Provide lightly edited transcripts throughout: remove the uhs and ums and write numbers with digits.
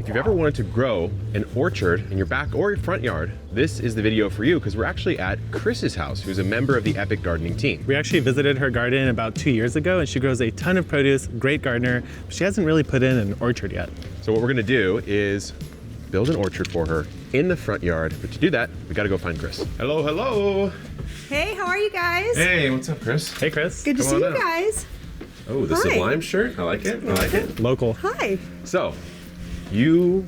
If you've ever wanted to grow an orchard in your back or your front yard, this is the video for you because we're actually at Chris's house, who's a member of the Epic Gardening team. We actually visited her garden about 2 years ago, and she grows a ton of produce, great gardener, but she hasn't really put in an orchard yet. So what we're gonna do is build an orchard for her in the front yard, but to do that, we gotta go find Chris. Hello, hello. Hey, how are you guys? Hey, what's up, Chris? Hey, Chris. Good to see you out. guys. Oh, the Hi. Sublime shirt, I like it, I like it. Local. Hi. So, you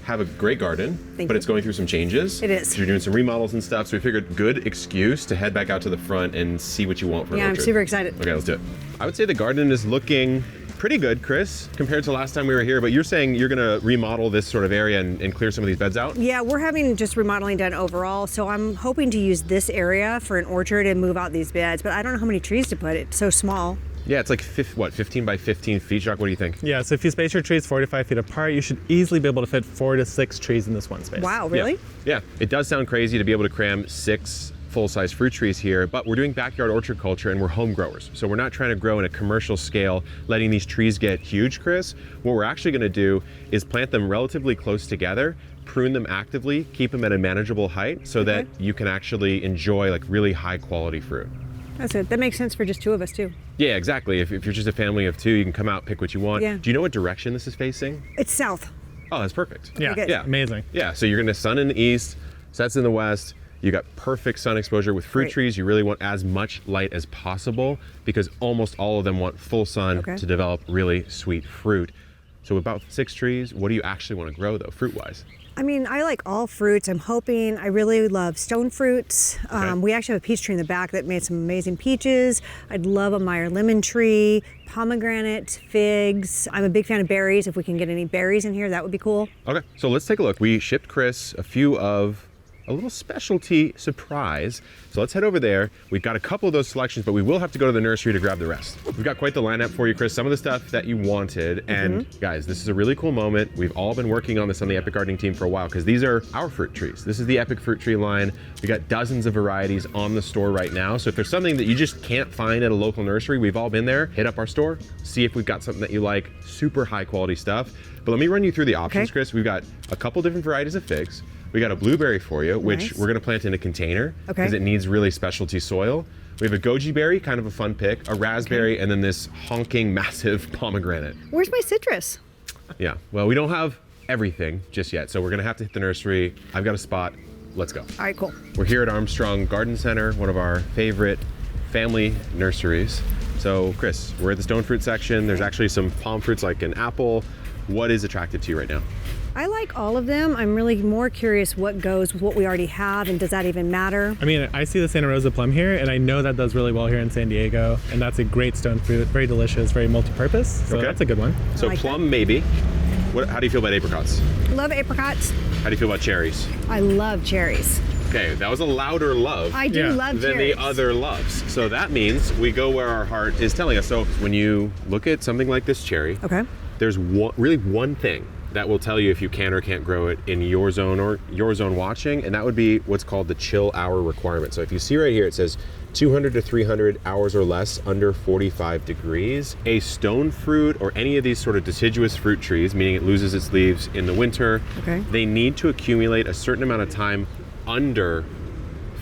have a great garden, Thank but you. it's going through some changes. It is. You're doing some remodels and stuff, so we figured good excuse to head back out to the front and see what you want for an Yeah, I'm orchard. super excited. Okay, let's do it. I would say the garden is looking pretty good, Chris, compared to last time we were here, but you're saying you're gonna remodel this sort of area and clear some of these beds out? Yeah, we're having just remodeling done overall, so I'm hoping to use this area for an orchard and move out these beds, but I don't know how many trees to put. It's so small. Yeah, it's like 15 by 15 feet, Jacques, what do you think? Yeah, so if you space your trees 4 to 5 feet apart, you should easily be able to fit 4 to 6 trees in this one space. Wow, really? Yeah, it does sound crazy to be able to cram 6 full-size fruit trees here, but we're doing backyard orchard culture and we're home growers. So we're not trying to grow in a commercial scale, letting these trees get huge, Chris. What we're actually gonna do is plant them relatively close together, prune them actively, keep them at a manageable height so that you can actually enjoy like really high quality fruit. That's it. That makes sense for just 2 of us too. Yeah, exactly. If you're just a family of 2, you can come out, pick what you want. Yeah. Do you know what direction this is facing? It's south. Oh, that's perfect. Yeah, good. Yeah. Amazing. Yeah, so you're gonna sun in the east, sets in the west. You got perfect sun exposure with fruit Great. trees. You really want as much light as possible because almost all of them want full sun Okay. to develop really sweet fruit. So about 6 trees, what do you actually want to grow though, fruit-wise? I mean, I like all fruits. I'm hoping, I really love stone fruits. We actually have a peach tree in the back that made some amazing peaches. I'd love a Meyer lemon tree, pomegranate, figs. I'm a big fan of berries. If we can get any berries in here, that would be cool. Okay, so let's take a look. We shipped Chris a little specialty surprise. So let's head over there. We've got a couple of those selections, but we will have to go to the nursery to grab the rest. We've got quite the lineup for you, Chris. Some of the stuff that you wanted. And guys, this is a really cool moment. We've all been working on this on the Epic Gardening team for a while because these are our fruit trees. This is the Epic fruit tree line. We got dozens of varieties on the store right now. So if there's something that you just can't find at a local nursery, we've all been there. Hit up our store, see if we've got something that you like. Super high quality stuff. But let me run you through the options, Okay. Chris. We've got a couple different varieties of figs. We got a blueberry for you, which Nice. we're gonna plant in a container Okay. because it needs really specialty soil. We have a goji berry, kind of a fun pick, a raspberry, and then this honking massive pomegranate. Where's my citrus? Yeah, well, we don't have everything just yet, so we're gonna have to hit the nursery. I've got a spot, let's go. All right, cool. We're here at Armstrong Garden Center, one of our favorite family nurseries. So Chris, we're at the stone fruit section. There's actually some palm fruits like an apple. What is attractive to you right now? I like all of them. I'm really more curious what goes with what we already have, and does that even matter? I mean, I see the Santa Rosa plum here, and I know that does really well here in San Diego, and that's a great stone fruit, very delicious, very multi-purpose, so Okay. that's a good one. So like plum, maybe. How do you feel about apricots? Love apricots. How do you feel about cherries? I love cherries. Okay, that was a louder love I do Yeah. love than cherries. the other loves. So that means we go where our heart is telling us. So when you look at something like this cherry, Okay. there's really one thing that will tell you if you can or can't grow it in your zone or your zone watching, and that would be what's called the chill hour requirement. So if you see right here, it says 200 to 300 hours or less under 45 degrees. A stone fruit or any of these sort of deciduous fruit trees, meaning it loses its leaves in the winter, Okay. they need to accumulate a certain amount of time under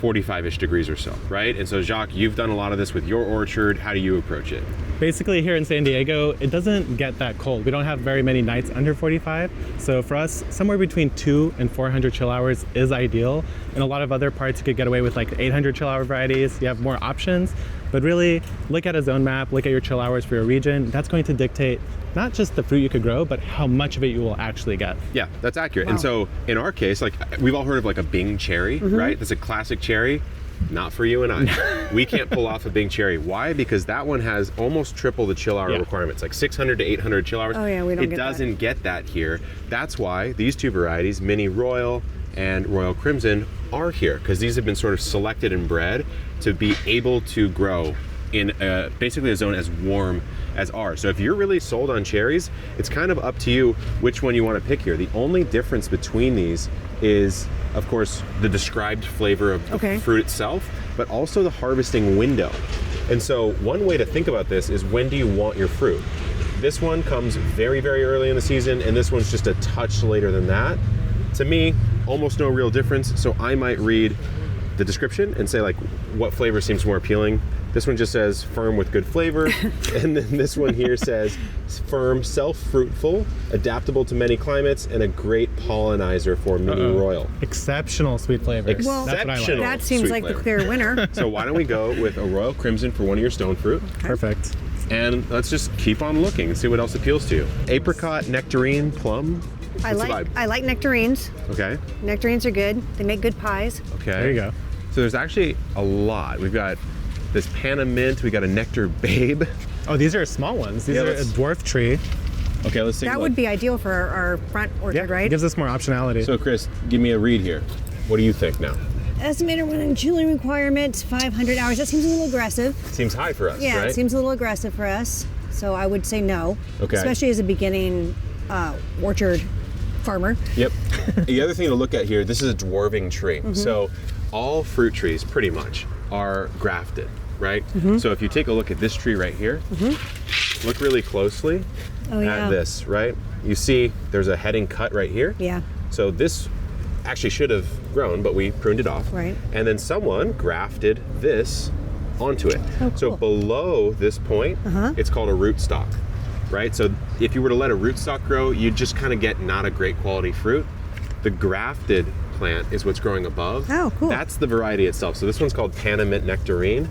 45-ish degrees or so, right? And so Jacques, you've done a lot of this with your orchard. How do you approach it? Basically here in San Diego, it doesn't get that cold. We don't have very many nights under 45. So for us, somewhere between 200 and 400 chill hours is ideal. In a lot of other parts, you could get away with like 800 chill hour varieties. You have more options, but really look at a zone map, look at your chill hours for your region. That's going to dictate not just the fruit you could grow, but how much of it you will actually get. Yeah, that's accurate. Wow. And so in our case, like we've all heard of like a Bing cherry, right? That's a classic cherry. Not for you and I. We can't pull off a Bing cherry. Why? Because that one has almost triple the chill hour requirements, like 600 to 800 chill hours. Oh yeah, we don't It get that. doesn't get that here. That's why these two varieties, Mini Royal and Royal Crimson, are here because these have been sort of selected and bred to be able to grow in basically a zone as warm as ours. So if you're really sold on cherries, it's kind of up to you which one you want to pick here. The only difference between these is, of course, the described flavor of the fruit itself, but also the harvesting window. And so one way to think about this is, when do you want your fruit? This one comes very, very early in the season, and this one's just a touch later than that. To me, almost no real difference, so I might read the description and say like what flavor seems more appealing. This one just says firm with good flavor, and then this one here says firm, self-fruitful, adaptable to many climates, and a great pollinizer for mini royal. Exceptional sweet flavor. Well, That's what I like. exceptional. That seems Sweet like flavor. the clear winner. So why don't we go with a royal crimson for one of your stone fruit, Perfect. and let's just keep on looking and see what else appeals to you. Apricot, nectarine, plum. I What's the like vibe? I like nectarines. Okay. Nectarines are good. They make good pies. Okay. There you go. So there's actually a lot. We've got this Panna Mint. We got a Nectar Babe. Oh, these are small ones. These Yeah, are a let's- dwarf tree. Okay, let's take a That look. would be ideal for our front orchard, Yeah, right? it gives us more optionality. So Chris, give me a read here. What do you think now? Estimated running chilling requirements 500 hours. That seems a little aggressive. Seems high for us, Yeah, right? it seems a little aggressive for us. So I would say no. Okay. Especially as a beginning orchard farmer. Yep. The other thing to look at here, this is a dwarving tree. So all fruit trees pretty much are grafted, right? So if you take a look at this tree right here, look really closely Oh, yeah. at this, right? You see there's a heading cut right here. Yeah. So this actually should have grown, but we pruned it off. Right. And then someone grafted this onto it. Oh, So cool. below this point, it's called a rootstock, right? So if you were to let a rootstock grow, you'd just kind of get not a great quality fruit. The grafted plant is what's growing above. Oh, cool. That's the variety itself. So this one's called Panna Mint Nectarine.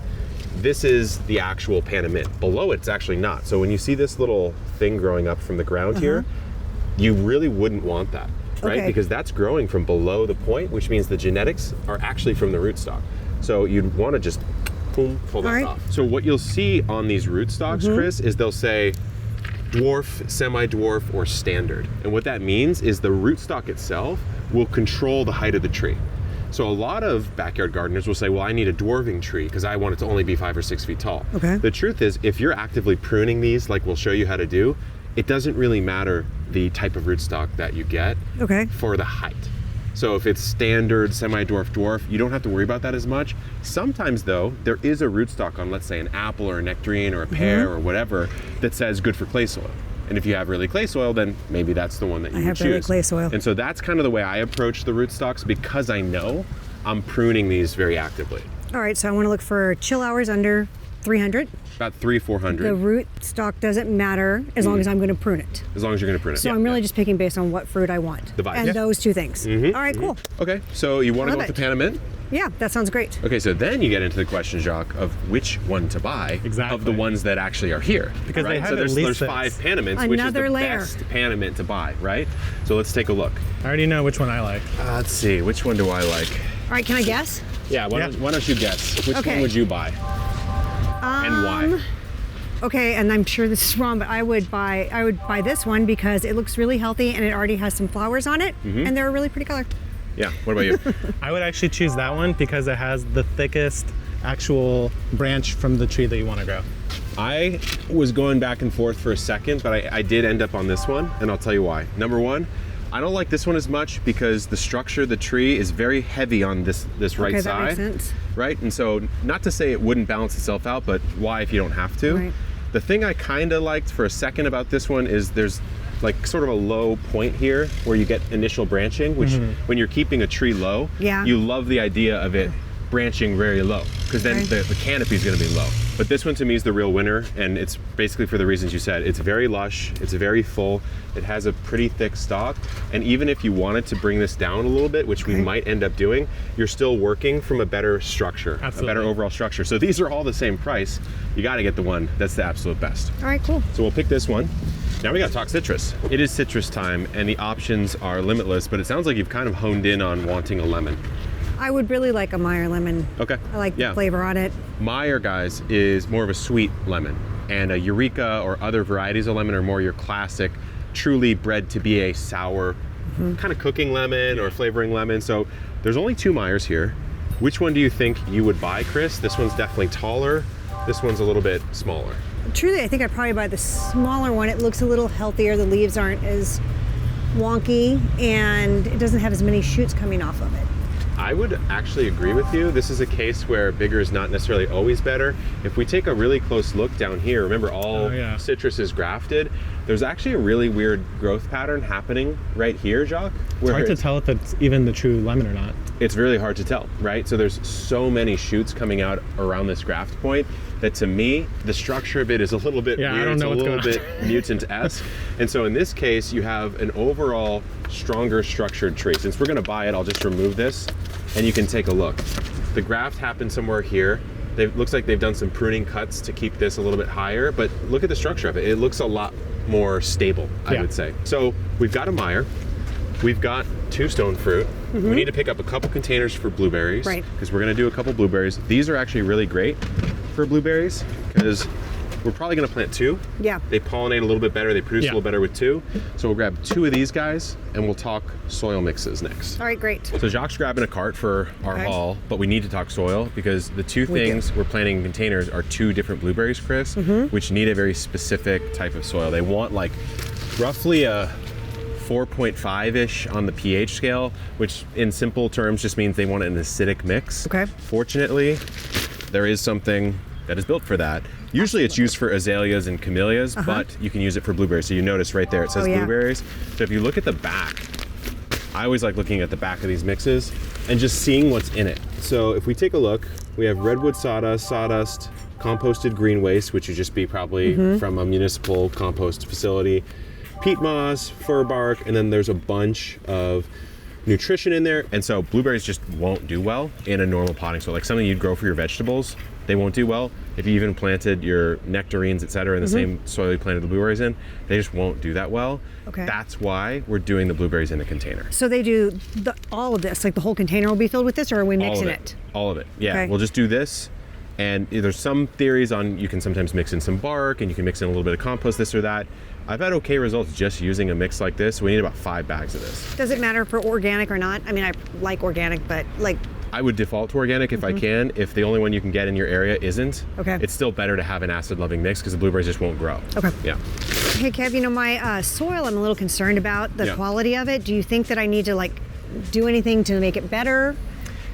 This is the actual Panna Mint. Below it's actually not. So when you see this little thing growing up from the ground here, you really wouldn't want that, right? Okay. Because that's growing from below the point, which means the genetics are actually from the rootstock. So you'd want to just boom, pull that All right. off. So what you'll see on these rootstocks, Chris, is they'll say dwarf, semi-dwarf, or standard. And what that means is the rootstock itself will control the height of the tree. So a lot of backyard gardeners will say, well, I need a dwarving tree because I want it to only be 5 or 6 feet tall. Okay. The truth is, if you're actively pruning these, like we'll show you how to do, it doesn't really matter the type of rootstock that you get Okay. for the height. So if it's standard, semi-dwarf, dwarf, you don't have to worry about that as much. Sometimes though, there is a rootstock on, let's say, an apple or a nectarine or a pear or whatever that says good for clay soil. And if you have really clay soil, then maybe that's the one that you would have choose. really clay soil. And so that's kind of the way I approach the rootstocks because I know I'm pruning these very actively. All right, so I want to look for chill hours under 300. About 300-400, The root stock doesn't matter as long as I'm going to prune it. as long as you're gonna prune it. So I'm really just picking based on what fruit I want. The vibe. And Yeah. those two things. All right, cool. Okay, so you wanna go Love with the it. Panna Mint? Yeah, that sounds great. Okay, so then you get into the question, Jacques, of which one to buy Exactly. of the ones that actually are here. Because they right? have So at there's least 5 six. Panna Mints, which is Another the layer. best Panna Mint to buy, right? So let's take a look. I already know which one I like. Let's see, which one do I like? All right, can I guess? Yeah, why don't you guess? Which Okay. one would you buy? And why? Okay, and I'm sure this is wrong, but I would buy this one because it looks really healthy and it already has some flowers on it, and they're a really pretty color. Yeah, what about you? I would actually choose that one because it has the thickest actual branch from the tree that you want to grow. I was going back and forth for a second, but I did end up on this one, and I'll tell you why. Number one, I don't like this one as much because the structure of the tree is very heavy on this right Okay, side. that makes sense. Right? And so, not to say it wouldn't balance itself out, but why if you don't have to? Right. The thing I kind of liked for a second about this one is there's like sort of a low point here where you get initial branching, which when you're keeping a tree low, Yeah. you love the idea of it branching very low because then Okay. the canopy is going to be low. But this one to me is the real winner, and it's basically for the reasons you said. It's very lush, it's very full, it has a pretty thick stalk, and even if you wanted to bring this down a little bit, which we might end up doing, you're still working from a better structure, Absolutely. a better overall structure. So these are all the same price. You got to get the one that's the absolute best. All right, cool. So we'll pick this one. Now we got to talk citrus. It is citrus time, and the options are limitless, but it sounds like you've kind of honed in on wanting a lemon. I would really like a Meyer lemon. Okay. I like Yeah. the flavor on it. Meyer, guys, is more of a sweet lemon, and a Eureka or other varieties of lemon are more your classic, truly bred to be a sour, kind of cooking lemon or flavoring lemon. So there's only 2 Meyers here. Which one do you think you would buy, Chris? This one's definitely taller. This one's a little bit smaller. Truly, I think I'd probably buy the smaller one. It looks a little healthier. The leaves aren't as wonky, and it doesn't have as many shoots coming off of it. I would actually agree with you. This is a case where bigger is not necessarily always better. If we take a really close look down here, remember all citrus is grafted. There's actually a really weird growth pattern happening right here, Jacques. It's hard to tell if it's even the true lemon or not. It's really hard to tell, right? So there's so many shoots coming out around this graft point that to me, the structure of it is a little bit weird. I don't know it's what's a little bit mutant-esque. And so in this case, you have an overall stronger structured tree. Since we're gonna buy it, I'll just remove this and you can take a look. The graft happened somewhere here. Looks like they've done some pruning cuts to keep this a little bit higher, but look at the structure of it. It looks a lot more stable, I would say. So we've got a Meyer, we've got 2 stone fruit. We need to pick up a couple containers for blueberries, right? Because we're gonna do a couple blueberries. These are actually really great for blueberries because we're probably gonna plant 2. Yeah. They pollinate a little bit better, they produce a little better with 2. So we'll grab 2 of these guys and we'll talk soil mixes next. All right, great. So Jacques grabbing a cart for our haul, but we need to talk soil because the 2 things we're planting in containers are 2 different blueberries, Chris, which need a very specific type of soil. They want like roughly a 4.5-ish on the pH scale, which in simple terms just means they want an acidic mix. Okay. Fortunately, there is something that is built for that. Usually it's used for azaleas and camellias, but you can use it for blueberries. So you notice right there, it says blueberries. So if you look at the back, I always like looking at the back of these mixes and just seeing what's in it. So if we take a look, we have redwood sawdust, composted green waste, which would just be probably from a municipal compost facility, peat moss, fir bark, and then there's a bunch of nutrition in there. And so blueberries just won't do well in a normal potting soil. Like something you'd grow for your vegetables, they won't do well. If you even planted your nectarines, et cetera, in the same soil you planted the blueberries in, they just won't do that well. Okay. That's why we're doing the blueberries in a container. So they do all of this, like the whole container will be filled with this, or are we mixing it? All of it, yeah. Okay. We'll just do this. And there's some theories on, you can sometimes mix in some bark and you can mix in a little bit of compost, this or that. I've had okay results just using a mix like this. We need about 5 bags of this. Does it matter for organic or not? I mean, I like organic, but like... I would default to organic if I can. If the only one you can get in your area isn't, it's still better to have an acid-loving mix because the blueberries just won't grow. Okay. Yeah. Hey, Kev, you know, my soil, I'm a little concerned about the quality of it. Do you think that I need to like do anything to make it better?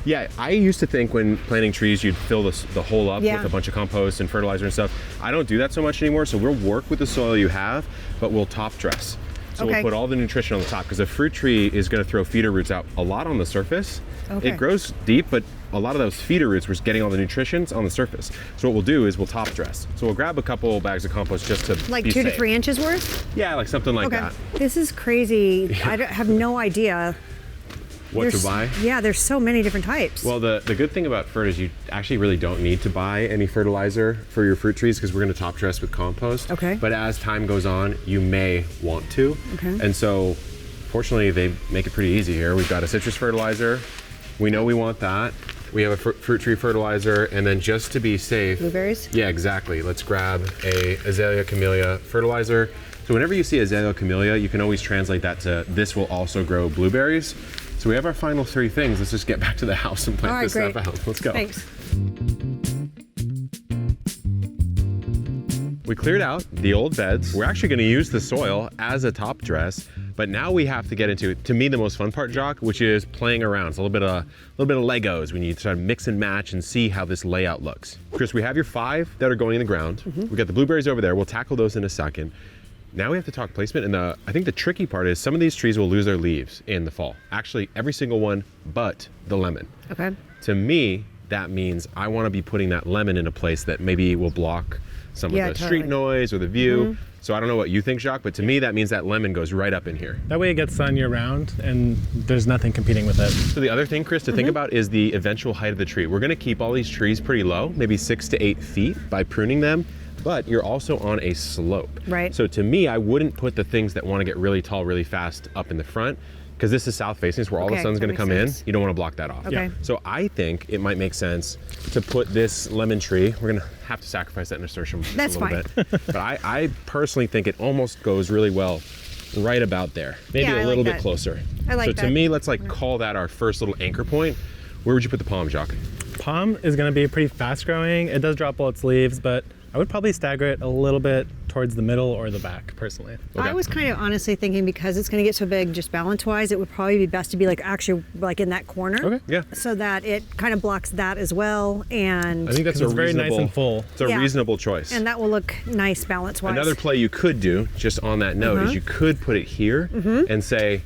Yeah, I used to think when planting trees, you'd fill the hole up with a bunch of compost and fertilizer and stuff. I don't do that so much anymore, so we'll work with the soil you have, but we'll top dress. So we'll put all the nutrition on the top because a fruit tree is going to throw feeder roots out a lot on the surface. It grows deep, but a lot of those feeder roots were getting all the nutrition on the surface. So what we'll do is we'll top dress. So we'll grab a couple bags of compost just to like be 2 to safe. 3 inches worth? Yeah, like something like that. This is crazy. I have no idea. What to buy? Yeah, there's so many different types. Well, the good thing about Fert is you actually really don't need to buy any fertilizer for your fruit trees because we're going to top dress with compost. Okay. But as time goes on, you may want to. Okay. And so, fortunately, they make it pretty easy here. We've got a citrus fertilizer. We know we want that. We have a fruit tree fertilizer, and then just to be safe, blueberries? Yeah, exactly. Let's grab a azalea camellia fertilizer. So whenever you see azalea camellia, you can always translate that to this will also grow blueberries. So we have our final 3 things. Let's just get back to the house and plant this stuff out. Let's go. Thanks. We cleared out the old beds. We're actually gonna use the soil as a top dress, but now we have to get into, to me, the most fun part, Jacques, which is playing around. It's a little bit of Legos when you try to mix and match and see how this layout looks. Chris, we have your 5 that are going in the ground. We got the blueberries over there. We'll tackle those in a second. Now we have to talk placement, and I think the tricky part is some of these trees will lose their leaves in the fall. Actually, every single one but the lemon. Okay. To me, that means I want to be putting that lemon in a place that maybe will block some of the street noise or the view. So I don't know what you think, Jacques, but to me that means that lemon goes right up in here. That way it gets sun year round and there's nothing competing with it. So the other thing, Chris, to think about is the eventual height of the tree. We're going to keep all these trees pretty low, maybe 6 to 8 feet by pruning them. But you're also on a slope. Right. So to me, I wouldn't put the things that want to get really tall really fast up in the front because this is south facing, so where all the sun's going to come in. You don't want to block that off. Okay. So I think it might make sense to put this lemon tree, we're going to have to sacrifice that nasturtium a little bit. But I personally think it almost goes really well right about there. Maybe a little bit closer. I like that. So to me, let's like call that our first little anchor point. Where would you put the palm, Jacques? Palm is going to be pretty fast growing. It does drop all its leaves, but I would probably stagger it a little bit towards the middle or the back, personally. Okay. I was kind of honestly thinking because it's going to get so big, just balance-wise, it would probably be best to be like actually like in that corner. Okay, yeah. So that it kind of blocks that as well, and I think that's a It's very nice reasonable, and full. it's a Yeah. reasonable choice. and that will look nice balance-wise. Another play you could do, just on that note, is you could put it here and say,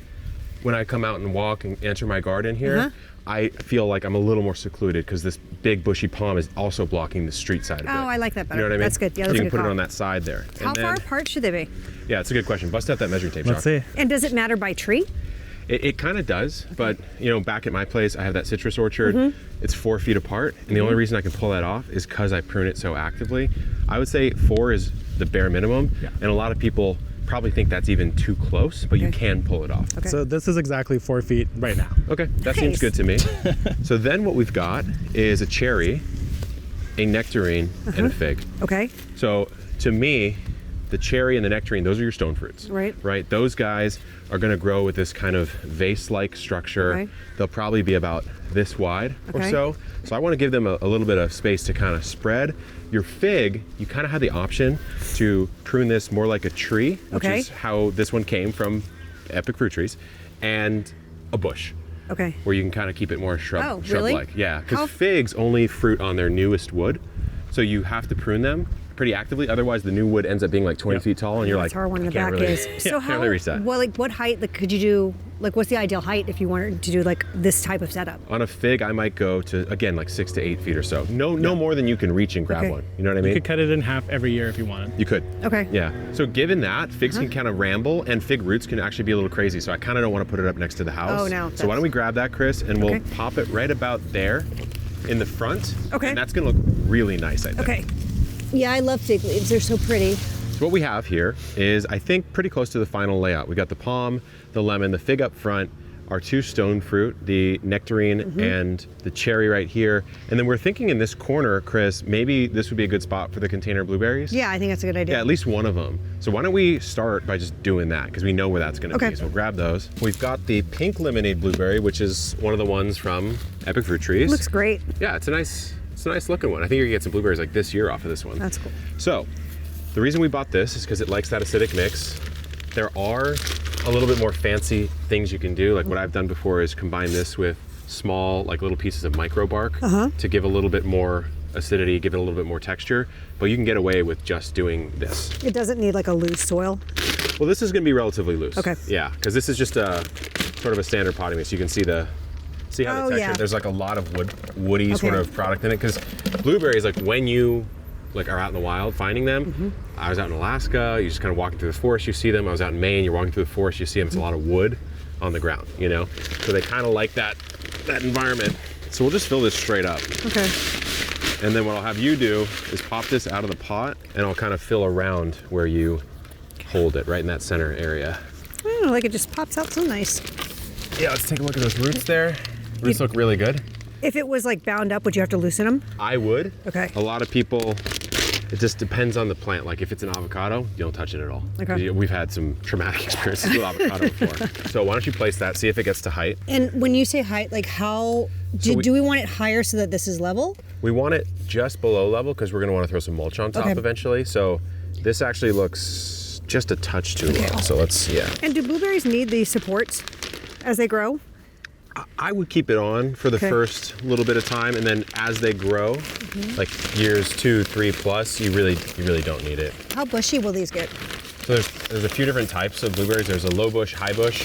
when I come out and walk and enter my garden here, I feel like I'm a little more secluded because this big bushy palm is also blocking the street side of it. Oh, I like that better. You know what I mean? That's good. Yeah, so that's you a can good put call. it on that side there. How And far then- apart should they be? Yeah, it's a good question. Bust out that measuring tape, Let's Jock. see. And does it matter by tree? It kind of does, but you know, back at my place, I have that citrus orchard. It's 4 feet apart, and the only reason I can pull that off is because I prune it so actively. I would say 4 is the bare minimum, and a lot of people probably think that's even too close, but you Okay. can pull it off. Okay. So this is exactly 4 feet right now. Okay, that seems Nice. good to me. So then what we've got is a cherry, a nectarine, and a fig. Okay. So to me, the cherry and the nectarine, those are your stone fruits. Right. Right. Those guys are going to grow with this kind of vase-like structure. Okay. They'll probably be about this wide or Okay. so. So I want to give them a little bit of space to kind of spread. Your fig, you kind of have the option to prune this more like a tree, which Okay. is how this one came from Epic Fruit Trees, and a bush, Okay. where you can kind of keep it more Oh, really? shrub-like. Yeah, because How- figs only fruit on their newest wood, so you have to prune them pretty actively. Otherwise, the new wood ends up being like 20 feet tall, and you're That's like, how one in I the can't back really, is. So can't how? really reset. Well, like what height? Like, could you do? Like, what's the ideal height if you wanted to do like this type of setup? On a fig, I might go to again like 6 to 8 feet or so. No more than you can reach and grab Okay. one. You know what I You mean? could cut it in half every year if you wanted. You could. Okay. Yeah. So given that, figs Uh-huh. can kind of ramble, and fig roots can actually be a little crazy. So I kind of don't want to put it up next to the house. Oh, no, So why don't we grab that, Chris, and we'll Okay. pop it right about there in the front. Okay. And that's gonna look really nice, I think. Okay. Yeah, I love fig leaves. They're so pretty. So what we have here is, I think, pretty close to the final layout. We got the palm, the lemon, the fig up front, our 2 stone fruit, the nectarine and the cherry right here. And then we're thinking in this corner, Chris, maybe this would be a good spot for the container blueberries. Yeah, I think that's a good idea. Yeah, at least one of them. So why don't we start by just doing that, because we know where that's going to Okay. be. So we'll grab those. We've got the pink lemonade blueberry, which is one of the ones from Epic Fruit Trees. Looks great. Yeah, it's a nice looking one. I think you're gonna get some blueberries like this year off of this one. That's cool. So the reason we bought this is because it likes that acidic mix. There are a little bit more fancy things you can do. Like what I've done before is combine this with small, like little pieces of micro bark to give a little bit more acidity, give it a little bit more texture. But you can get away with just doing this. It doesn't need like a loose soil. Well, this is gonna be relatively loose. Okay. Yeah, because this is just a sort of a standard potting mix. You can see how Oh, the texture, yeah. there's like a lot of woody sort Okay. of product in it. Because blueberries, like when you are out in the wild finding them, Mm-hmm. I was out in Alaska, you're just kind of walking through the forest, you see them. I was out in Maine, you're walking through the forest, you see them. It's a lot of wood on the ground, you know? So they kind of like that environment. So we'll just fill this straight up. Okay. And then what I'll have you do is pop this out of the pot, and I'll kind of fill around where you hold it, right in that center area. I don't know, like it just pops out so nice. Yeah, let's take a look at those roots there. Roots look really good. If it was like bound up, would you have to loosen them? I would. Okay. A lot of people, it just depends on the plant. Like if it's an avocado, you don't touch it at all. Okay. 'Cause we've had some traumatic experiences with avocado before. So why don't you place that, see if it gets to height. And when you say height, like how do we want it higher so that this is level? We want it just below level because we're gonna want to throw some mulch on top Okay. eventually. So this actually looks just a touch too low. So let's, yeah. And do blueberries need these supports as they grow? I would keep it on for the Okay. first little bit of time, and then as they grow, like years 2, 3 plus, you really don't need it. How bushy will these get? So there's a few different types of blueberries. There's a low bush, high bush.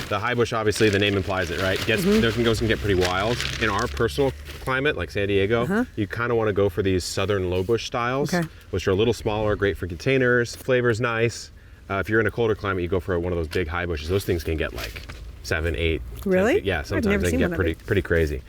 The high bush, obviously, the name implies it, right? Those can get pretty wild. In our personal climate, like San Diego, you kind of want to go for these southern low bush styles, Okay. which are a little smaller, great for containers. Flavor's nice. If you're in a colder climate, you go for one of those big high bushes. Those things can get like 7, 8. 10 Really? feet. Yeah, I've sometimes never they can seen get one of pretty crazy.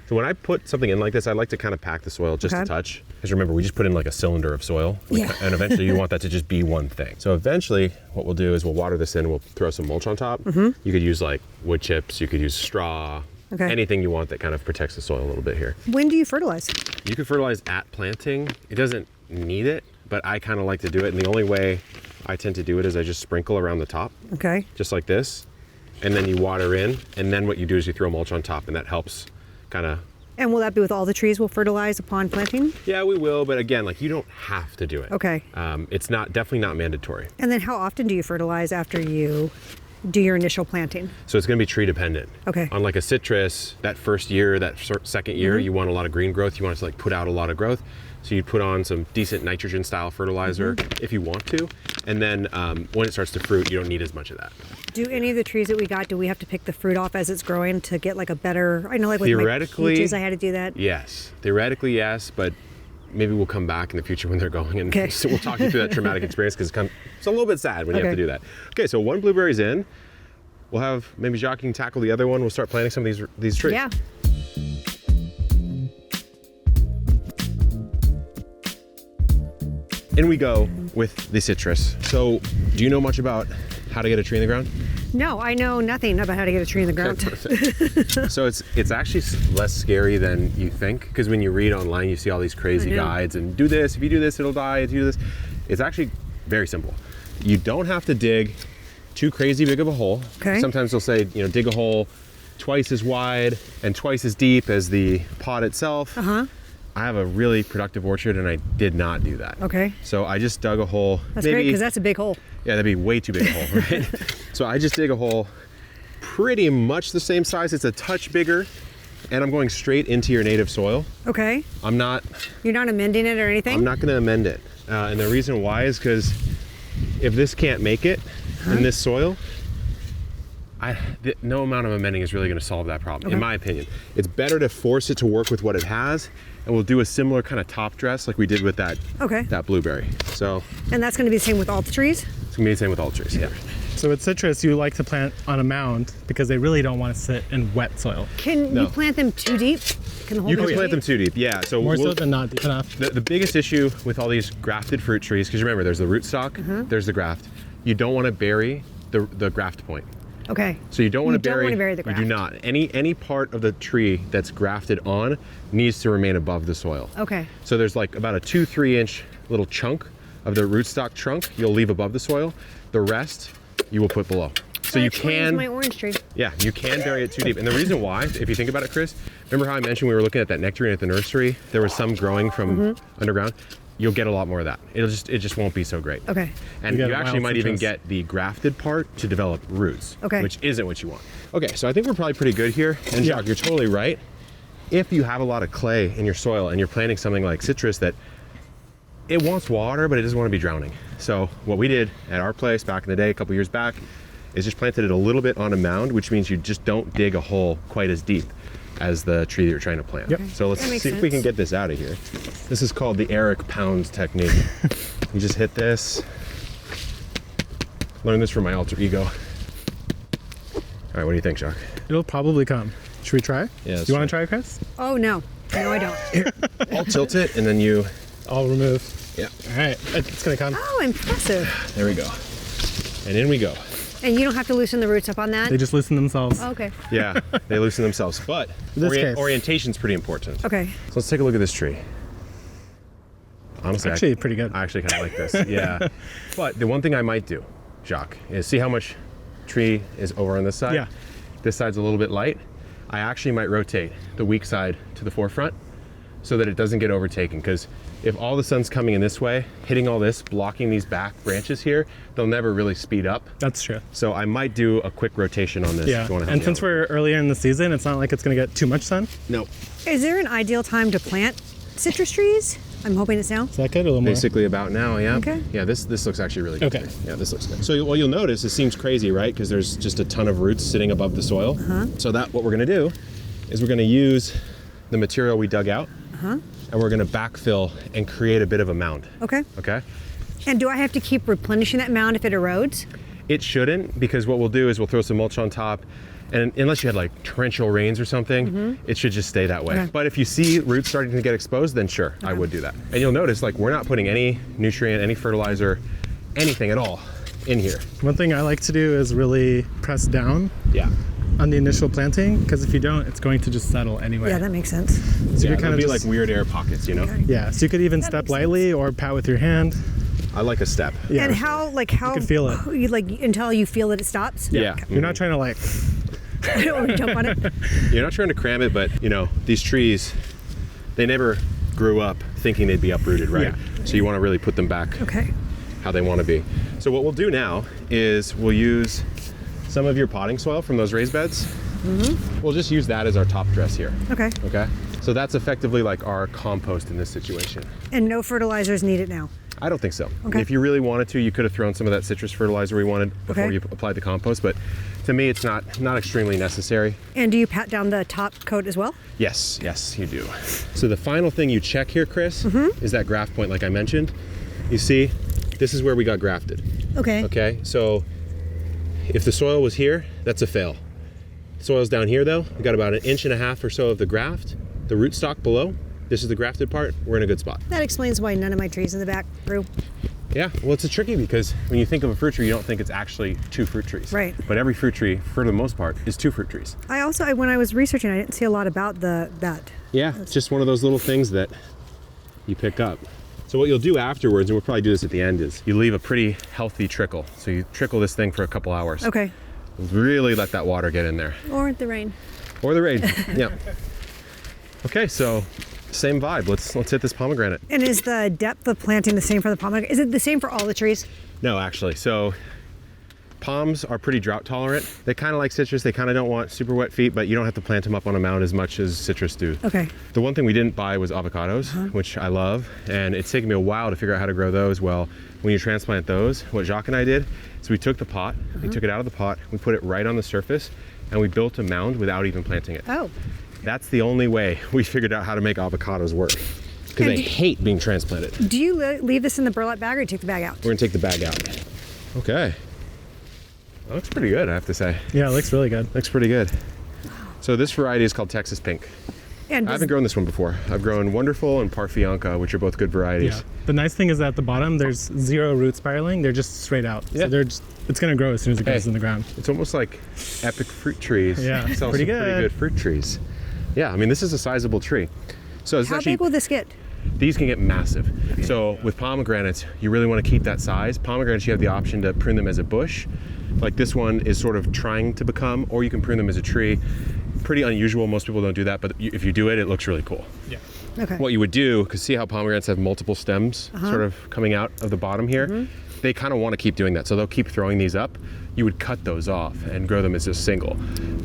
So when I put something in like this, I like to kind of pack the soil just a Okay. touch. Because remember, we just put in like a cylinder of soil. Yeah. And eventually you want that to just be one thing. So eventually what we'll do is we'll water this in, we'll throw some mulch on top. You could use like wood chips, you could use straw, Okay. anything you want that kind of protects the soil a little bit here. When do you fertilize? You can fertilize at planting. It doesn't need it, but I kind of like to do it. And the only way I tend to do it is I just sprinkle around the top, Okay. just like this. And then you water in. And then what you do is you throw mulch on top, and that helps kind of And will that be with all the trees we'll fertilize upon planting? Yeah, we will, but again, like you don't have to do it. Okay. It's definitely not mandatory. And then how often do you fertilize after you do your initial planting? So it's going to be tree dependent. Okay. On like a citrus, that first year, that second year, you want a lot of green growth. You want it to like put out a lot of growth. So you put on some decent nitrogen style fertilizer if you want to. And then when it starts to fruit, you don't need as much of that. Do any of the trees that we got, do we have to pick the fruit off as it's growing to get like a better, I know like with Theoretically, my peaches I had to do that. Yes. Theoretically, yes, but maybe we'll come back in the future when they're going and Okay. so we'll talk you through that traumatic experience because it's a little bit sad when you have Okay. to do that. Okay, so one blueberry's in. We'll have maybe Jacques can tackle the other one. We'll start planting some of these trees. Yeah. In we go with the citrus. So do you know much about how to get a tree in the ground? No, I know nothing about how to get a tree in the ground. Perfect. So it's actually less scary than you think because when you read online, you see all these crazy I know. guides and do this. If you do this, it'll die. If you do this, it's actually very simple. You don't have to dig too crazy big of a hole. Okay. Sometimes they'll say, dig a hole twice as wide and twice as deep as the pot itself. Uh-huh. I have a really productive orchard and I did not do that. Okay. So I just dug a hole. That's great because that's a big hole. Yeah, that'd be way too big a hole, right? So I just dig a hole pretty much the same size. It's a touch bigger and I'm going straight into your native soil. Okay. You're not amending it or anything? I'm not gonna amend it. And the reason why is because if this can't make it in this soil, no amount of amending is really gonna solve that problem, in my opinion. It's better to force it to work with what it has, and we'll do a similar kind of top dress like we did with that blueberry. So, And that's going to be the same with all the trees? it's gonna be the same with all trees, yeah. So with citrus, you like to plant on a mound because they really don't want to sit in wet soil. Can you plant them too deep? Can the hole You be can too plant them deep? too deep, yeah. So More so than not deep enough. the biggest issue with all these grafted fruit trees, because remember, there's the rootstock, there's the graft. You don't want to bury the graft point. Okay. So you don't want to You don't bury. wanna bury the You do graft. not. Any part of the tree that's grafted on needs to remain above the soil. Okay. So there's like about a 2-3 inch little chunk of the rootstock trunk you'll leave above the soil. The rest you will put below. So you can. my orange tree. Yeah, you can bury it too deep. And the reason why, if you think about it, Chris, remember how I mentioned we were looking at that nectarine at the nursery? There was some growing from underground. You'll get a lot more of that. it just won't be so great. Okay. And You you get actually wild might even citrus. get the grafted part to develop roots, Okay. which isn't what you want. Okay, so I think we're probably pretty good here. And Jacques, you're totally right. If you have a lot of clay in your soil and you're planting something like citrus that it wants water, but it doesn't want to be drowning. So what we did at our place back in the day, a couple years back, is just planted it a little bit on a mound, which means you just don't dig a hole quite as deep as the tree that you're trying to plant. Yep. So let's That see makes if we can sense. get this out of here. This is called the Eric Pounds technique. You just hit this. Learned this from my alter ego. All right, what do you think, Jacques? It'll probably come. Should we try? Yeah, let's You want to try, Chris? Oh, no. No, I don't. I'll tilt it and then you, I'll remove. yeah, All right, it's gonna come. Oh, impressive. there we go. And in we go. And you don't have to loosen the roots up on that? They just loosen themselves. Okay. Yeah, they loosen themselves, but this case. orientation's pretty important. Okay. So let's take a look at this tree. Honestly, Actually, pretty good. I actually kind of like this. Yeah. But the one thing I might do, Jacques, is see how much tree is over on this side? Yeah. This side's a little bit light. I actually might rotate the weak side to the forefront so that it doesn't get overtaken. Because if all the sun's coming in this way, hitting all this, blocking these back branches here, they'll never really speed up. That's true. So I might do a quick rotation on this. Yeah, if you wanna help and me since out. we're earlier in the season, it's not like it's gonna get too much sun. No. Is there an ideal time to plant citrus trees? I'm hoping it's now. Is that good? A little more. Basically about now, yeah. Okay. Yeah, this looks actually really good. Okay. Yeah, this looks good. So what you'll notice, it seems crazy, right? Because there's just a ton of roots sitting above the soil. So what we're gonna do is we're gonna use the material we dug out and we're gonna backfill and create a bit of a mound, Okay. okay? And do I have to keep replenishing that mound if it erodes? It shouldn't, because what we'll do is we'll throw some mulch on top, and unless you had like torrential rains or something, it should just stay that way. Okay. But if you see roots starting to get exposed, then sure, I would do that. And you'll notice like we're not putting any nutrient, any fertilizer, anything at all in here. One thing I like to do is really press down Yeah. on the initial planting, because if you don't, it's going to just settle anyway. Yeah, that makes sense. So Yeah, you could it'll kind of be just, like weird air pockets, you know? Okay. yeah. So you could even That step makes lightly or pat with your hand. I like a step. Yeah. And how could feel it. You, like until you feel that it stops? Yeah. You're not trying to like I don't want to jump on it. You're not trying to cram it, but you know, these trees, they never grew up thinking they'd be uprooted, right? Yeah. So you want to really put them back Okay. how they want to be. So what we'll do now is we'll use some of your potting soil from those raised beds. We'll just use that as our top dress here. Okay. Okay? So that's effectively like our compost in this situation. And no fertilizers needed now. I don't think so. Okay. If you really wanted to, you could have thrown some of that citrus fertilizer we wanted before Okay. you applied the compost, but to me, it's not extremely necessary. And do you pat down the top coat as well? Yes, yes, you do. So the final thing you check here, Chris, is that graft point like I mentioned. You see, this is where we got grafted. Okay. Okay, so if the soil was here, that's a fail. Soil's down here though. We got about 1.5 inches or so of the graft. The rootstock below, this is the grafted part. We're in a good spot. That explains why none of my trees in the back grew. Yeah, well, it's a tricky because when you think of a fruit tree, you don't think it's actually 2 fruit trees. Right. But every fruit tree, for the most part, is 2 fruit trees. I also, when I was researching, I didn't see a lot about that. Yeah, it's just one of those little things that you pick up. So what you'll do afterwards, and we'll probably do this at the end, is you leave a pretty healthy trickle. So you trickle this thing for a couple hours. Okay. Really let that water get in there. Or the rain. Or the rain, yeah. Okay, so same vibe. Let's hit this pomegranate. And is the depth of planting the same for the pomegranate? Is it the same for all the trees? No, actually. So palms are pretty drought tolerant. They kind of like citrus. They kind of don't want super wet feet, but you don't have to plant them up on a mound as much as citrus do. Okay. The one thing we didn't buy was avocados, which I love. And it's taken me a while to figure out how to grow those. Well, when you transplant those, what Jacques and I did is we took the pot, we took it out of the pot, we put it right on the surface, and we built a mound without even planting it. Oh. That's the only way we figured out how to make avocados work. Because they hate being transplanted. Do you leave this in the burlap bag or you take the bag out? We're gonna take the bag out. Okay. That looks pretty good, I have to say. Yeah, it looks really good. Looks pretty good. So this variety is called Texas Pink. And I haven't grown this one before. I've grown Wonderful and Parfianca, which are both good varieties. Yeah. The nice thing is that at the bottom, there's 0 root spiraling. They're just straight out. Yeah. So it's going to grow as soon as it goes in the ground. It's almost like epic fruit trees. Yeah, Sell pretty some pretty good. good fruit trees. Yeah, I mean, this is a sizable tree. So it's how actually, big will this get? these can get massive. So with pomegranates, you really want to keep that size. Pomegranates, you have the option to prune them as a bush. Like this one is sort of trying to become, or you can prune them as a tree. Pretty unusual, most people don't do that, but if you do it, it looks really cool. Yeah. Okay. What you would do, because see how pomegranates have multiple stems sort of coming out of the bottom here? They kind of want to keep doing that, so they'll keep throwing these up. You would cut those off and grow them as a single.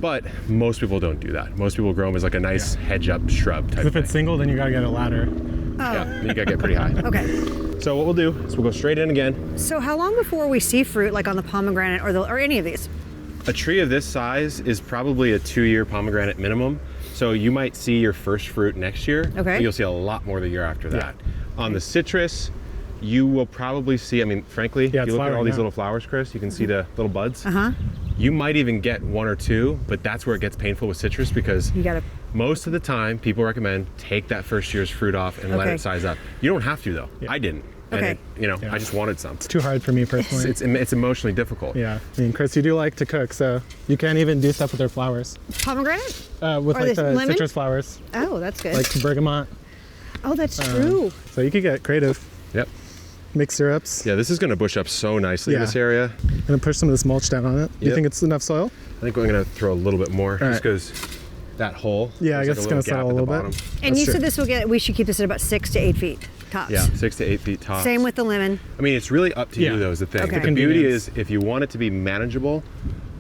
But most people don't do that. Most people grow them as like a nice hedge up shrub type If thing. it's single, then you got to get a ladder. Yeah, you gotta get pretty high. Okay. So what we'll do is we'll go straight in again. So how long before we see fruit, like on the pomegranate or any of these? A tree of this size is probably a 2-year pomegranate minimum. So you might see your first fruit next year. Okay. But you'll see a lot more the year after that. On the citrus, you will probably see, I mean, frankly, Yeah, if it's you look at all flowering these now. little flowers, Chris, you can see the little buds. You might even get 1 or 2, but that's where it gets painful with citrus because You gotta. most of the time people recommend take that first year's fruit off and let Okay. it size up. You don't have to though. I didn't. And Okay. it, Yeah. I just wanted some. It's too hard for me personally. It's emotionally difficult. Yeah. I mean, Chris, you do like to cook, so you can't even do stuff with their flowers. Pomegranate? With Or like this the lemon? citrus flowers, Oh, that's good. like bergamot. Oh, that's true. So you could get creative. Yep. Mix syrups. Yeah, this is going to bush up so nicely in Yeah. this area. I'm gonna push some of this mulch down on it. Do you Yep. think it's enough soil? I think we're going to throw a little bit more just right. because that hole. Yeah, I there's guess it's gonna gap settle at a the little bit. bottom. And you That's said true. this will get, we should keep this at about 6 to 8 feet tops. Yeah, 6 to 8 feet tops. Same with the lemon. I mean, it's really up to Yeah. you though is the thing. Okay. But the beauty Convenience. is if you want it to be manageable,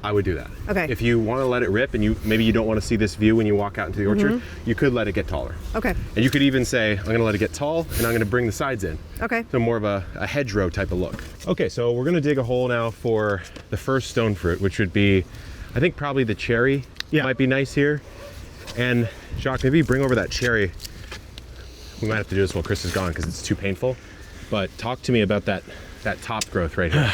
I would do that. Okay. If you want to let it rip and maybe you don't want to see this view when you walk out into the orchard, you could let it get taller. Okay. And you could even say, I'm going to let it get tall and I'm going to bring the sides in. Okay. So more of a hedgerow type of look. Okay, so we're gonna dig a hole now for the first stone fruit, which would be, I think probably the cherry might be nice here. And Jacques, maybe bring over that cherry. We might have to do this while Chris is gone because it's too painful. But talk to me about that top growth right here.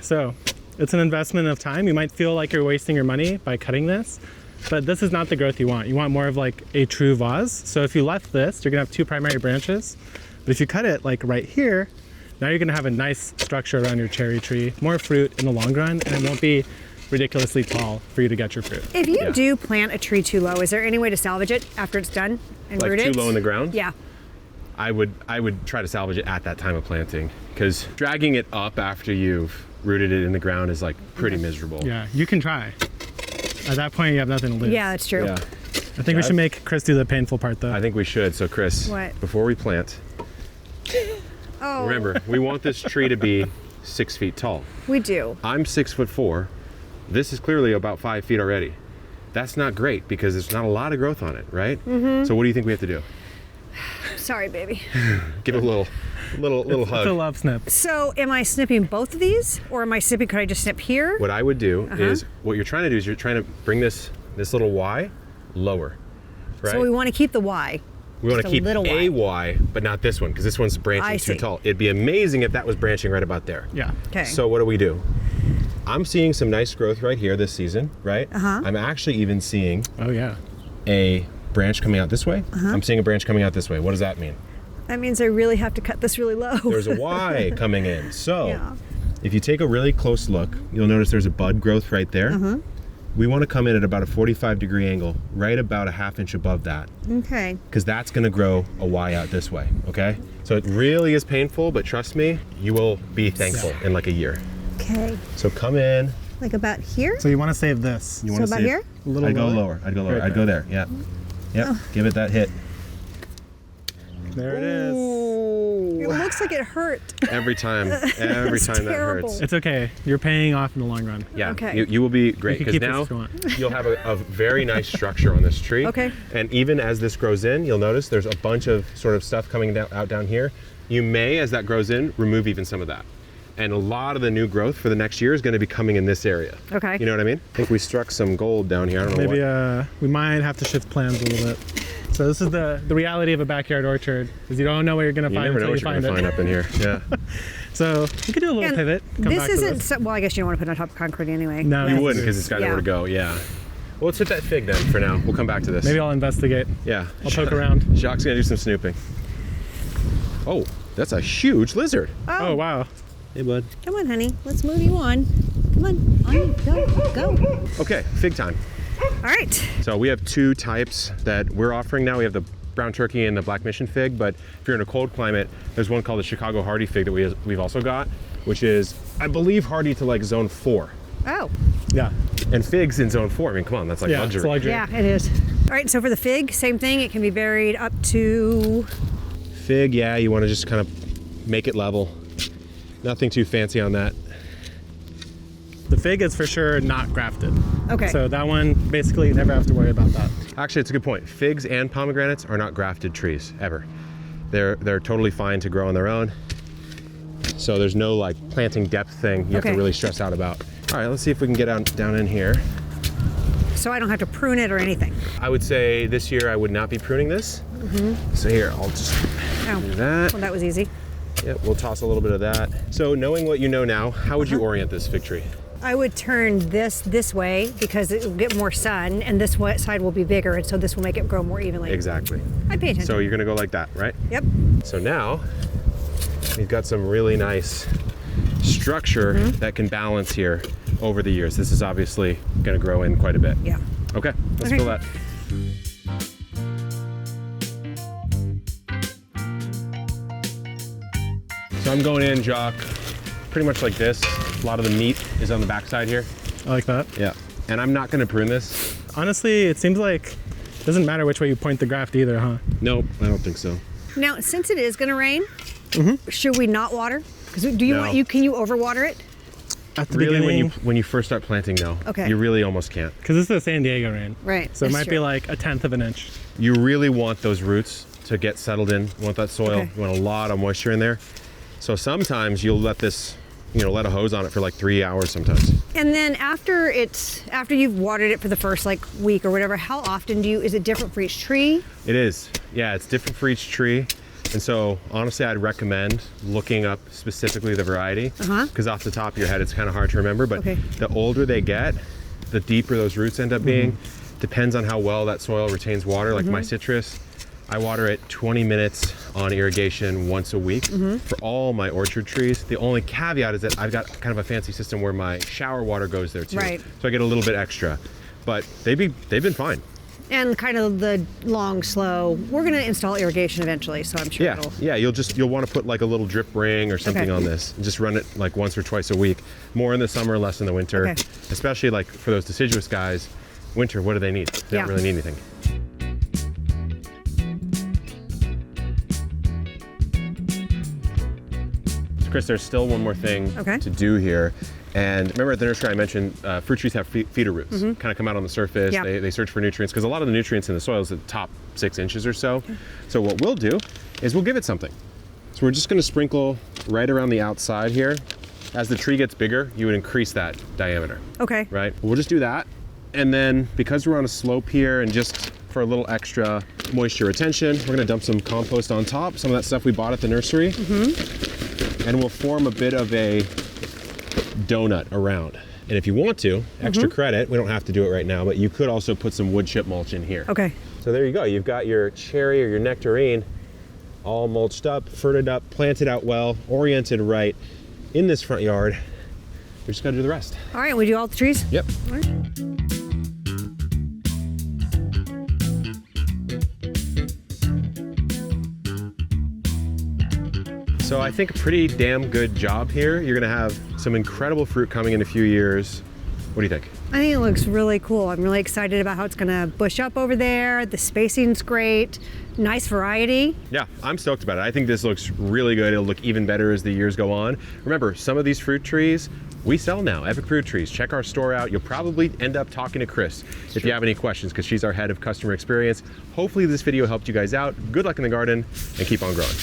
So it's an investment of time. You might feel like you're wasting your money by cutting this, but this is not the growth you want. You want more of like a true vase. So if you left this, you're gonna have 2 primary branches. But if you cut it like right here, now you're gonna have a nice structure around your cherry tree, more fruit in the long run, and it won't be ridiculously tall for you to get your fruit. If you Yeah. do plant a tree too low, is there any way to salvage it after it's done and Like root it? too low in the ground? Yeah. I would try to salvage it at that time of planting because dragging it up after you've rooted it in the ground is like pretty miserable. Yeah, you can try. At that point, you have nothing to lose. Yeah, that's true. Yeah. I think we should make Chris do the painful part, though. I think we should. So Chris, What? before we plant, Oh, remember, we want this tree to be 6 feet tall. we do. I'm 6'4". This is clearly about 5 feet already. That's not great because there's not a lot of growth on it, right? So what do you think we have to do? Sorry, baby. Give it a little It's a hug. love snip. So am I snipping both of these, or am I snipping, could I just snip here? What I would do is, what you're trying to do is you're trying to bring this little Y lower, right? So we want to keep the Y. We want just to a keep little a Y. Y, but not this one, because this one's branching I too see. tall. It'd be amazing if that was branching right about there. Yeah. Okay. So what do? I'm seeing some nice growth right here this season, right? I'm actually even seeing Oh, yeah. a branch coming out this way. I'm seeing a branch coming out this way. What does that mean? That means I really have to cut this really low. There's a Y coming in. So Yeah. if you take a really close look, you'll notice there's a bud growth right there. We want to come in at about a 45-degree angle, right about a ½ inch above that, Okay. because that's going to grow a Y out this way, okay? So it really is painful, but trust me, you will be thankful in like a year. Okay. So come in. Like about here? So you want to save this. You So want to about here? A little I'd go lower? lower. I'd go lower. Right I'd go there. Yeah. Yep. Give it that hit. There it is. It looks like it hurt. Every time. Every It's time that terrible. hurts. It's okay. You're paying off in the long run. Yeah. Okay. You will be great You can because keep this now if you want. you'll have a very nice structure on this tree. Okay. And even as this grows in, you'll notice there's a bunch of sort of stuff coming out down here. You may, as that grows in, remove even some of that. And a lot of the new growth for the next year is going to be coming in this area. Okay. You know what I mean? I think we struck some gold down here. I don't know Maybe what. we might have to shift plans a little bit. So this is the reality of a backyard orchard, is you don't know what you're gonna You find never know until what you you're going find to it. find up in here. Yeah. So you could do a little And pivot. Come this back to isn't, this. well, I guess you don't want to put it on top of concrete anyway. No, You That's- wouldn't because it's got nowhere to go. Yeah. Well, let's hit that fig then for now. We'll come back to this. Maybe I'll investigate. Yeah. I'll poke around. Jacques' going to do some snooping. Oh, that's a huge lizard. Oh, wow. Hey, bud. Come on, honey. Let's move you on. Come on. Go. Okay, fig time. All right. So we have two types that we're offering now. We have the brown turkey and the black mission fig, but if you're in a cold climate, there's one called the Chicago hardy fig that we've also got, which is, I believe, hardy to like zone 4. Oh. Yeah. And figs in zone 4, I mean, come on, that's like Yeah, luxury. it's a luxury. Yeah, it is. All right, so for the fig, same thing. It can be buried up to, Fig, yeah, you want to just kind of make it level. Nothing too fancy on that. The fig is for sure not grafted. okay. So that one, basically, you never have to worry about that. Actually, it's a good point. Figs and pomegranates are not grafted trees, ever. They're totally fine to grow on their own. So there's no like planting depth thing you have to Okay. really stress out about. All right, let's see if we can get down in here. So I don't have to prune it or anything. I would say this year I would not be pruning this. So here, I'll just Oh, do that. well, that was easy. Yep, we'll toss a little bit of that. So knowing what you know now, how would you orient this fig tree? I would turn this way because it will get more sun, and this side will be bigger, and so this will make it grow more evenly. Exactly. I pay attention. So you're gonna go like that, right? Yep. So now we've got some really nice structure that can balance here over the years. This is obviously gonna grow in quite a bit. Yeah. Okay, let's Okay. fill that. So I'm going in, Jock, pretty much like this. A lot of the meat is on the backside here. I like that. Yeah. And I'm not gonna prune this. Honestly, it seems like it doesn't matter which way you point the graft either, huh? Nope, I don't think so. Now, since it is going to rain, should we not water? Because do you No. can you overwater it? At the Really, beginning, when you first start planting, no. Okay. You really almost can't. because this is the San Diego rain. Right. So it that's might be true. like 1/10 of an inch. You really want those roots to get settled in. You want that soil. Okay. You want a lot of moisture in there. So sometimes you'll let this, let a hose on it for like 3 hours sometimes. And then after you've watered it for the first like week or whatever, how often is it different for each tree? It is. Yeah, it's different for each tree. And so honestly, I'd recommend looking up specifically the variety. Because off the top of your head, it's kind of hard to remember. But Okay. the older they get, the deeper those roots end up being. Depends on how well that soil retains water. Like my citrus, I water it 20 minutes on irrigation once a week for all my orchard trees. The only caveat is that I've got kind of a fancy system where my shower water goes there too. Right. So I get a little bit extra. But they've been fine. And kind of the long, slow. We're going to install irrigation eventually, so I'm sure Yeah, it'll. yeah. You'll want to put like a little drip ring or something Okay. on this, and just run it like once or twice a week. More in the summer, less in the winter. Okay. Especially like for those deciduous guys, winter, what do they need? They Yeah. don't really need anything. So Chris, there's still one more thing to do here. And remember at the nursery I mentioned fruit trees have feeder roots, kind of come out on the surface. Yeah. They search for nutrients because a lot of the nutrients in the soil is the top 6 inches or so. So what we'll do is we'll give it something. So we're just going to sprinkle right around the outside here. As the tree gets bigger, you would increase that diameter. Okay. Right? We'll just do that. And then because we're on a slope here and just for a little extra moisture retention, we're going to dump some compost on top, some of that stuff we bought at the nursery. And we'll form a bit of a donut around. And if you want to, extra credit, we don't have to do it right now, but you could also put some wood chip mulch in here. Okay. So there you go. You've got your cherry or your nectarine all mulched up, ferted up, planted out well, oriented right in this front yard. We just got to do the rest. All right, we do all the trees? Yep. All right. So I think a pretty damn good job here. You're gonna have some incredible fruit coming in a few years. What do you think? I think it looks really cool. I'm really excited about how it's gonna bush up over there. The spacing's great. Nice variety. Yeah, I'm stoked about it. I think this looks really good. It'll look even better as the years go on. Remember, some of these fruit trees, we sell now, Epic Fruit Trees. Check our store out. You'll probably end up talking to Chris if you have any questions, because she's our head of customer experience. Hopefully this video helped you guys out. Good luck in the garden and keep on growing.